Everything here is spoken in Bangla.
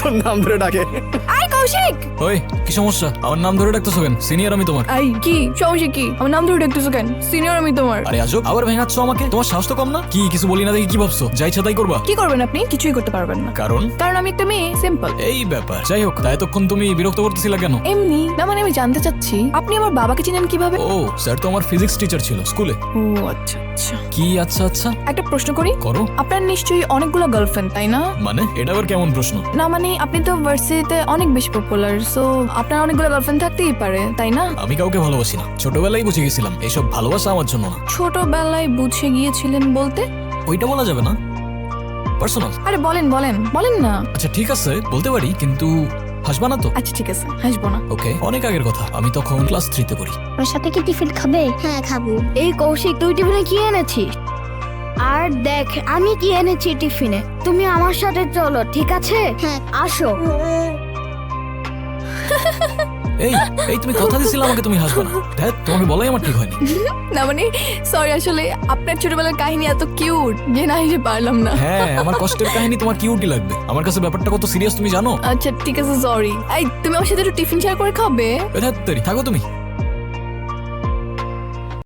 তোর নাম ধরে ডাকে। আই কৌশিক, ওই কি সমস্যা? আমার নাম ধরে ডাকতেছো কেন? সিনিয়র আমি তোমার। আই কি সমস্যা? কি আমার নাম ধরে ডাকতেছো কেন? সিনিয়র আমি তোমার। আরে আজব, আবার ভেঙাচ্ছ আমাকে। তোমার সাহস তো কম না? কি কিছু বলি না দেখি কি ভাবছো? যা ইচ্ছা তাই করবা? কি করবেন আপনি? কিছুই করতে পারবেন না, কারণ কারণ আমি একটা মেয়ে, সিম্পল। এই ব্যাপার। যাই হোক, তাই এতক্ষণ তুমি বিরক্ত করতেছিলা কেন? এমনি না, মানে আমি জানতে চাচ্ছি আপনি আমার বাবাকে চিনেন কিভাবে? ও স্যার তো আমার ফিজিক্স টিচার ছিল স্কুলে। ও আচ্ছা আচ্ছা। কি আচ্ছা আচ্ছা? একটা প্রশ্ন করি, করো। আপনার নিশ্চয়ই অনেকগুলো গার্লফ্রেন্ড, তাই না? মানে এটা আবার কেমন প্রশ্ন? না মানে আপনি তো ভার্সিটিতে অনেক বেশি পপুলার, সো আপনার অনেকগুলো গার্লফ্রেন্ড থাকতেই পারে, তাই না? আমি কাউকে ভালোবাসি না, ছোটবেলায় বুঝে গেছিলাম এইসব ভালোবাসা আমার জন্য না। ছোটবেলায় বুঝে গিয়েছিলেন বলতে? ওইটা বলা যাবে না, পার্সোনাল। আরে বলেন বলেন বলেন না। আচ্ছা ঠিক আছে, বলতে পারি, কিন্তু হাসবা না তো? আচ্ছা ঠিক আছে, হাসবো না। ওকে, অনেক আগের কথা, আমি তখন ক্লাস 3-তে পড়ি। ওর সাথে কি টিফিন খাবে? হ্যাঁ খাবো। এই কৌশিক, তুই টিফিনে কি এনেছিস? আর দেখ আমি কি এনেছি টিফিনে। তুমি আমার সাথে চলো, ঠিক আছে? হ্যাঁ। আসো। এই এই তুমি কথা দিছিলে আমাকে তুমি হাসবে না। দেখ তোমাকে বলাই আমার ঠিক হয়নি। না মানে সরি, আসলে আপনার ছোটবেলার কাহিনী এত কিউট যে না হেসে পারলাম না। হ্যাঁ, আমার কষ্টের কাহিনী তোমার কিউটই লাগবে। আমার কাছে ব্যাপারটা কত সিরিয়াস তুমি জানো? আচ্ছা ঠিক আছে, সরি। এই তুমি আমার সাথে একটু টিফিন শেয়ার করে খাবে? থাকো তুমি।